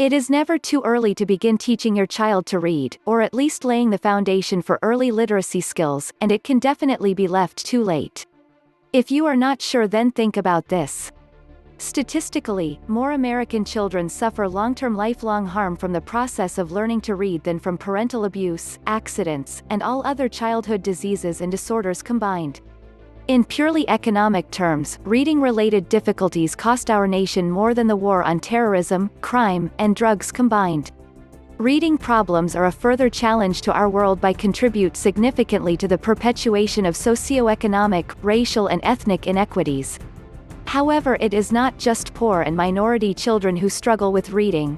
It is never too early to begin teaching your child to read, or at least laying the foundation for early literacy skills, and it can definitely be left too late. If you are not sure, then think about this. Statistically, more American children suffer long-term lifelong harm from the process of learning to read than from parental abuse, accidents, and all other childhood diseases and disorders combined. In purely economic terms, reading-related difficulties cost our nation more than the war on terrorism, crime, and drugs combined. Reading problems are a further challenge to our world by contribute significantly to the perpetuation of socio-economic, racial and ethnic inequities. However, it is not just poor and minority children who struggle with reading.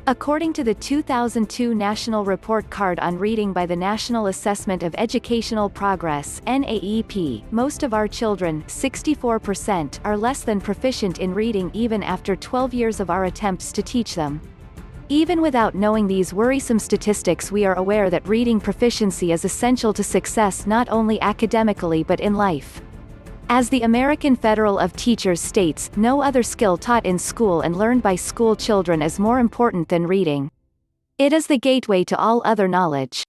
According to the 2002 National Report Card on Reading by the National Assessment of Educational Progress (NAEP), most of our children, 64%, are less than proficient in reading even after 12 years of our attempts to teach them. Even without knowing these worrisome statistics, we are aware that reading proficiency is essential to success not only academically but in life. As the American Federal of Teachers states, no other skill taught in school and learned by school children is more important than reading. It is the gateway to all other knowledge.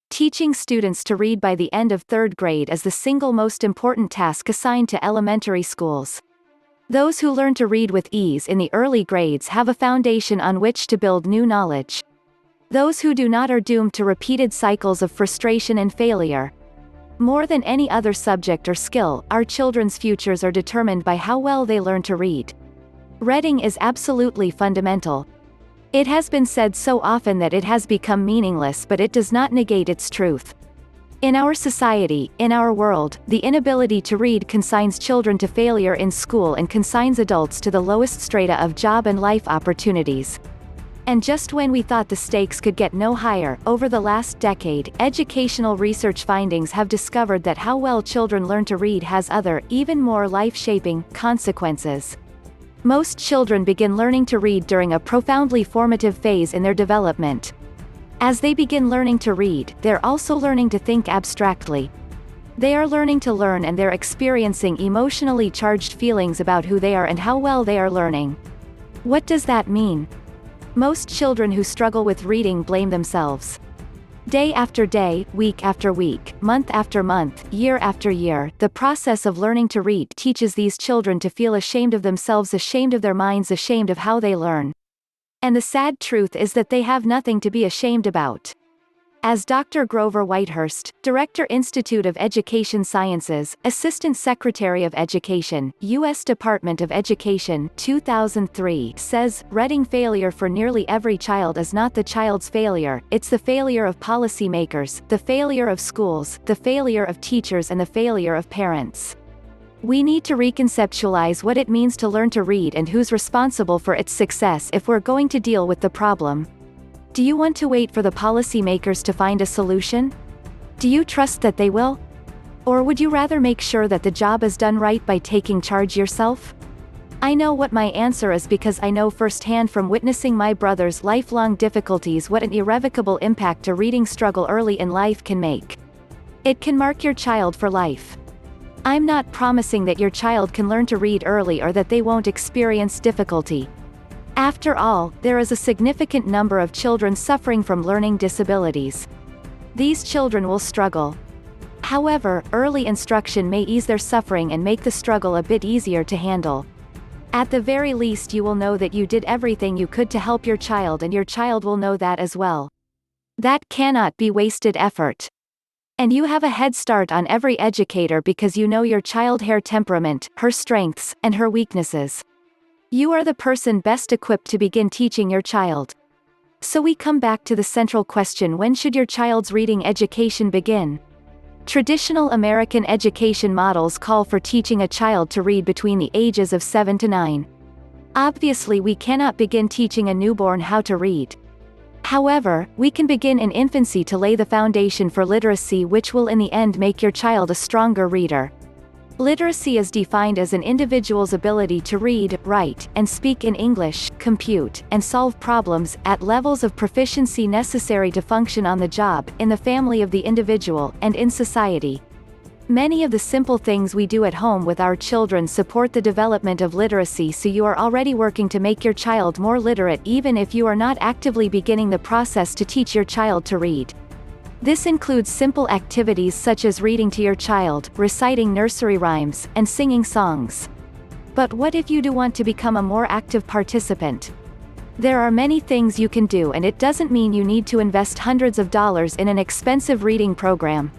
Teaching students to read by the end of third grade is the single most important task assigned to elementary schools. Those who learn to read with ease in the early grades have a foundation on which to build new knowledge. Those who do not are doomed to repeated cycles of frustration and failure. More than any other subject or skill, our children's futures are determined by how well they learn to read. Reading is absolutely fundamental. It has been said so often that it has become meaningless, but it does not negate its truth. In our society, in our world, the inability to read consigns children to failure in school and consigns adults to the lowest strata of job and life opportunities. And just when we thought the stakes could get no higher, over the last decade, educational research findings have discovered that how well children learn to read has other, even more life-shaping, consequences. Most children begin learning to read during a profoundly formative phase in their development. As they begin learning to read, they're also learning to think abstractly. They are learning to learn, and they're experiencing emotionally charged feelings about who they are and how well they are learning. What does that mean? Most children who struggle with reading blame themselves. Day after day, week after week, month after month, year after year, the process of learning to read teaches these children to feel ashamed of themselves, ashamed of their minds, ashamed of how they learn. And the sad truth is that they have nothing to be ashamed about. As Dr. Grover Whitehurst, Director, Institute of Education Sciences, Assistant Secretary of Education, U.S. Department of Education, 2003, says, reading failure for nearly every child is not the child's failure, it's the failure of policymakers, the failure of schools, the failure of teachers, and the failure of parents. We need to reconceptualize what it means to learn to read and who's responsible for its success if we're going to deal with the problem. Do you want to wait for the policymakers to find a solution? Do you trust that they will? Or would you rather make sure that the job is done right by taking charge yourself? I know what my answer is because I know firsthand from witnessing my brother's lifelong difficulties what an irrevocable impact a reading struggle early in life can make. It can mark your child for life. I'm not promising that your child can learn to read early or that they won't experience difficulty. After all, there is a significant number of children suffering from learning disabilities. These children will struggle. However, early instruction may ease their suffering and make the struggle a bit easier to handle. At the very least, you will know that you did everything you could to help your child, and your child will know that as well. That cannot be wasted effort. And you have a head start on every educator because you know your child's temperament, her strengths, and her weaknesses. You are the person best equipped to begin teaching your child. So we come back to the central question: when should your child's reading education begin? Traditional American education models call for teaching a child to read between the ages of 7 to 9. Obviously, we cannot begin teaching a newborn how to read. However, we can begin in infancy to lay the foundation for literacy, which will in the end make your child a stronger reader. Literacy is defined as an individual's ability to read, write, and speak in English, compute, and solve problems, at levels of proficiency necessary to function on the job, in the family of the individual, and in society. Many of the simple things we do at home with our children support the development of literacy, so you are already working to make your child more literate even if you are not actively beginning the process to teach your child to read. This includes simple activities such as reading to your child, reciting nursery rhymes, and singing songs. But what if you do want to become a more active participant? There are many things you can do, and it doesn't mean you need to invest hundreds of dollars in an expensive reading program.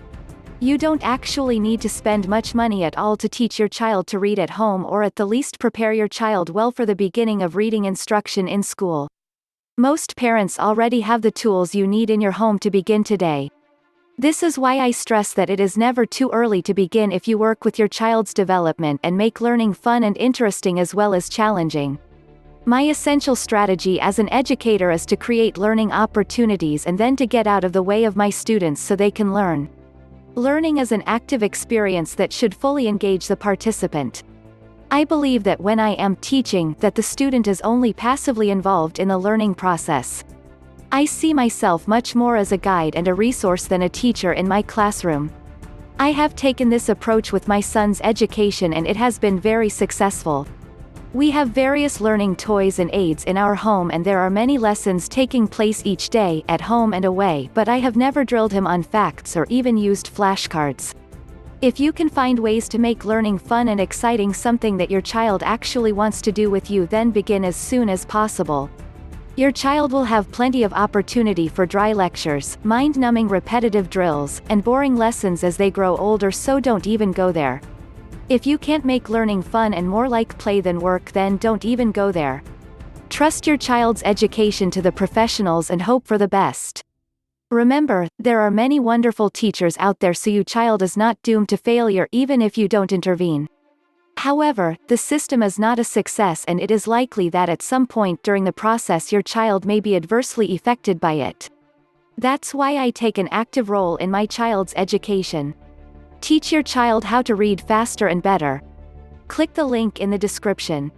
You don't actually need to spend much money at all to teach your child to read at home, or at the least prepare your child well for the beginning of reading instruction in school. Most parents already have the tools you need in your home to begin today. This is why I stress that it is never too early to begin if you work with your child's development and make learning fun and interesting as well as challenging. My essential strategy as an educator is to create learning opportunities and then to get out of the way of my students so they can learn. Learning is an active experience that should fully engage the participant. I believe that when I am teaching, that the student is only passively involved in the learning process. I see myself much more as a guide and a resource than a teacher in my classroom. I have taken this approach with my son's education and it has been very successful. We have various learning toys and aids in our home, and there are many lessons taking place each day, at home and away, but I have never drilled him on facts or even used flashcards. If you can find ways to make learning fun and exciting, something that your child actually wants to do with you, then begin as soon as possible. Your child will have plenty of opportunity for dry lectures, mind-numbing repetitive drills, and boring lessons as they grow older, so don't even go there. If you can't make learning fun and more like play than work, then don't even go there. Trust your child's education to the professionals and hope for the best. Remember, there are many wonderful teachers out there, so your child is not doomed to failure even if you don't intervene. However, the system is not a success, and it is likely that at some point during the process your child may be adversely affected by it. That's why I take an active role in my child's education. Teach your child how to read faster and better. Click the link in the description.